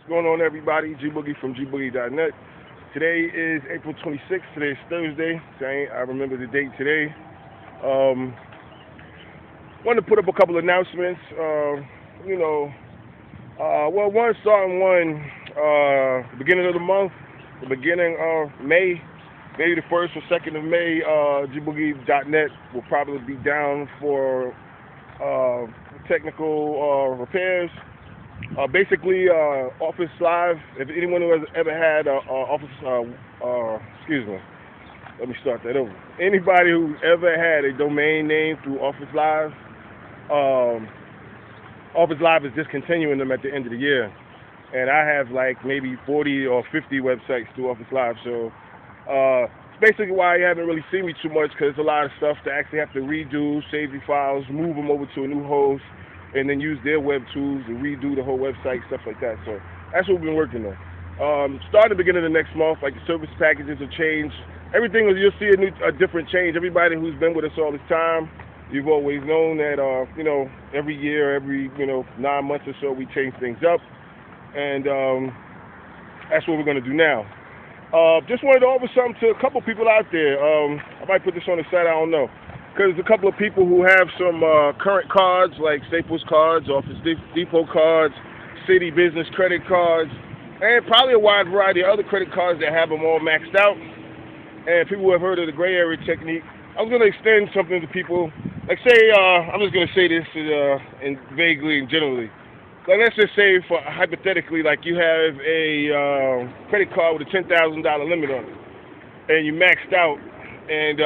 going on, everybody? Gboogie from Gboogie.net. Today is April 26th. Today is Thursday. I remember the date today. Um, Wanted to put up a couple of announcements. One starting beginning of the month, the beginning of May, maybe the 1st or 2nd of May. Gboogie.net will probably be down for technical repairs. Office Live. If anyone who has ever had excuse me, let me start that over. Anybody who's ever had a domain name through Office Live, Office Live is discontinuing them at the end of the year, and I have like maybe 40 or 50 websites through Office Live. So it's basically why you haven't really seen me too much, because there's a lot of stuff to actually have to redo, save the files, move them over to a new host, and then use their web tools to redo the whole website, stuff like that. So that's what we've been working on. Starting the beginning of next month, like the service packages will change. Everything, you'll see a different change. Everybody who's been with us all this time, you've always known that, every year, every 9 months or so, we change things up. And that's what we're going to do now. Just wanted to offer something to a couple people out there. I might put this on the site, I don't know. Because there's a couple of people who have some current cards, like Staples cards, Office Depot cards, City Business credit cards, and probably a wide variety of other credit cards that have them all maxed out. And people who have heard of the gray area technique, I was going to extend something to people. Like, say, I'm just going to say this vaguely and generally. Like, let's just say, hypothetically, like you have a credit card with a $10,000 limit on it, and you maxed out, and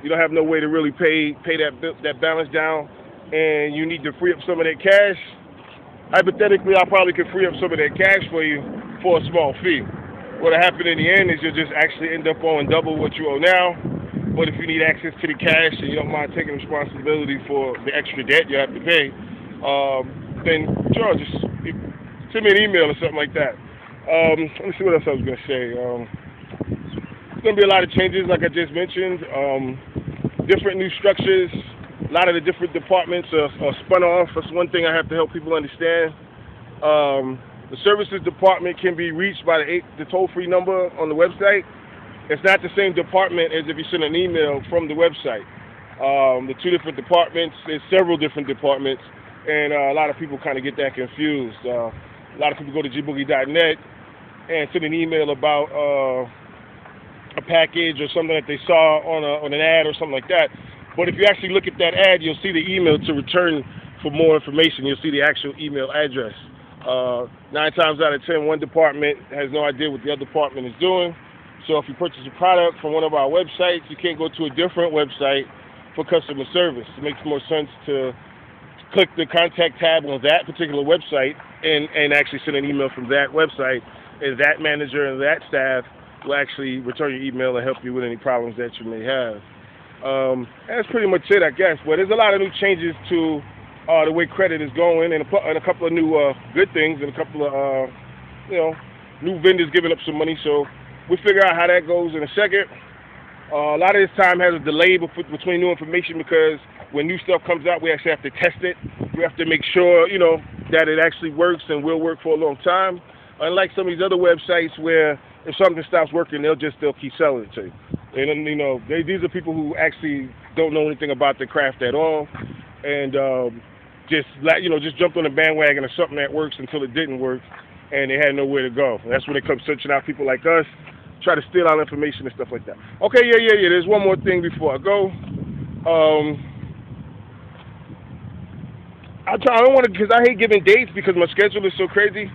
you don't have no way to really pay that balance down, and you need to free up some of that cash. Hypothetically, I probably could free up some of that cash for you for a small fee. What'll happen in the end is you'll just actually end up owing double what you owe now. But if you need access to the cash and you don't mind taking responsibility for the extra debt you have to pay, then sure, just send me an email or something like that. Let me see what else I was going to say. There's going to be a lot of changes, like I just mentioned. Different new structures. A lot of the different departments are spun off. That's one thing I have to help people understand. The services department can be reached by the toll-free number on the website. It's not the same department as if you send an email from the website. The two different departments, there's several different departments, and a lot of people kind of get that confused. A lot of people go to gboogie.net and send an email about a package or something that they saw on an ad or something like that. But if you actually look at that ad, you'll see the email to return for more information. You'll see the actual email address. 9 times out of 10, one department has no idea what the other department is doing. So if you purchase a product from one of our websites, you can't go to a different website for customer service. It makes more sense to click the contact tab on that particular website and actually send an email from that website, and that manager and that staff will actually return your email and help you with any problems that you may have. That's pretty much it, I guess. But there's a lot of new changes to the way credit is going, and a couple of new good things, and a couple of new vendors giving up some money. So we'll figure out how that goes in a second. A lot of this time has a delay between new information, because when new stuff comes out, we actually have to test it. We have to make sure, that it actually works and will work for a long time. Unlike some of these other websites where if something stops working, they'll keep selling it to you. And these are people who actually don't know anything about the craft at all, and just jumped on the bandwagon of something that works until it didn't work, and they had nowhere to go. And that's when they come searching out people like us, try to steal our information and stuff like that. Okay, yeah. There's one more thing before I go. I don't want to, because I hate giving dates because my schedule is so crazy.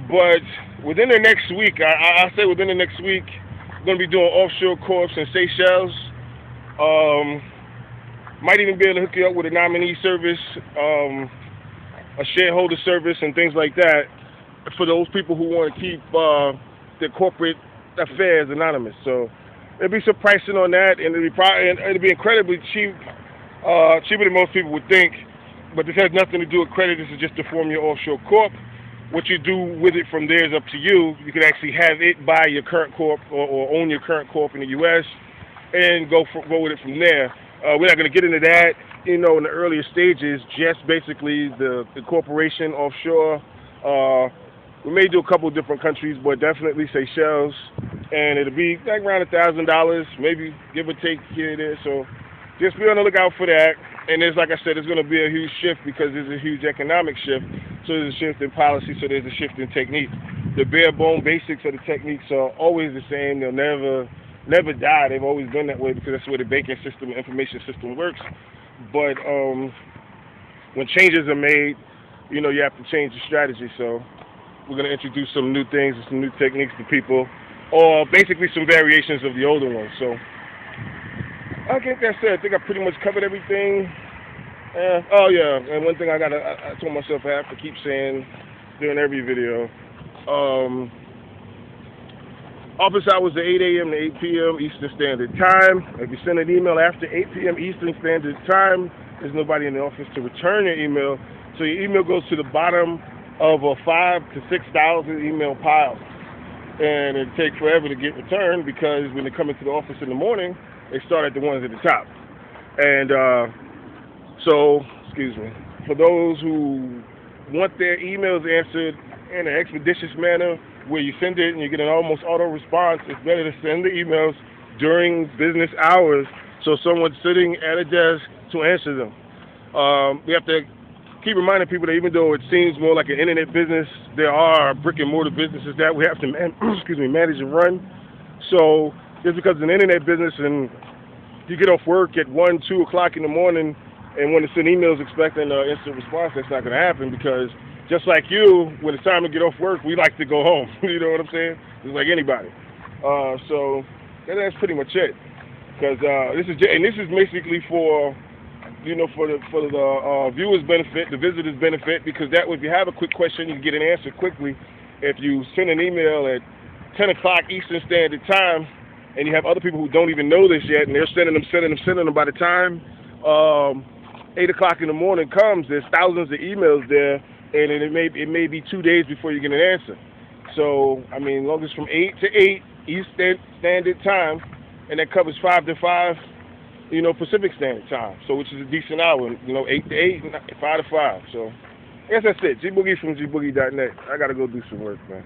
But within the next week, I say within the next week, I'm going to be doing offshore corps in Seychelles. Might even be able to hook you up with a nominee service, a shareholder service, and things like that for those people who want to keep their corporate affairs anonymous. So there'll be some pricing on that, and it'll be incredibly cheap, cheaper than most people would think. But this has nothing to do with credit. This is just to form your offshore corp. What you do with it from there is up to you. You can actually have it buy your current corp or own your current corp in the U.S. and go with it from there. We're not going to get into that, in the earlier stages. Just basically the corporation offshore We may do a couple different countries, but definitely Seychelles, and it'll be like around $1,000, maybe give or take here and there. So just be on the lookout for that. And there's, like I said, it's going to be a huge shift because there's a huge economic shift. So there's a shift in policy, so there's a shift in technique. The bare bone basics of the techniques are always the same. They'll never die. They've always been that way because that's the way the banking system and information system works. But when changes are made, you have to change the strategy. So we're going to introduce some new things and some new techniques to people, or basically some variations of the older ones. So I think that's it. I think I pretty much covered everything. Oh yeah, and one thing I told myself I have to keep saying during every video. Office hours are 8 a.m. to 8 p.m. Eastern Standard Time. If you send an email after 8 p.m. Eastern Standard Time, there's nobody in the office to return your email. So your email goes to the bottom of a 5,000 to 6,000 email pile. And it takes forever to get returned because when they come into the office in the morning, they start at the ones at the top. And for those who want their emails answered in an expeditious manner, where you send it and you get an almost auto response, it's better to send the emails during business hours so someone's sitting at a desk to answer them. We have to keep reminding people that even though it seems more like an internet business, there are brick and mortar businesses that we have to manage and run. So just because it's an internet business and you get off work at 1, 2 o'clock in the morning and want to send emails expecting an instant response, that's not going to happen because just like you, when it's time to get off work, we like to go home. You know what I'm saying? Just like anybody. So that's pretty much it. Because this is basically for the viewers' benefit, the visitors' benefit. Because that way, if you have a quick question, you can get an answer quickly. If you send an email at 10 o'clock Eastern Standard Time, and you have other people who don't even know this yet, and they're sending them by the time 8 o'clock in the morning comes, there's thousands of emails there. And it may be 2 days before you get an answer. So, I mean, as long as it's from 8 to 8 Eastern Standard Time, and that covers 5 to 5, Pacific Standard Time. So, which is a decent hour, 8 to 8, 5 to 5. So, I guess that's it. Gboogie from gboogie.net. I got to go do some work, man.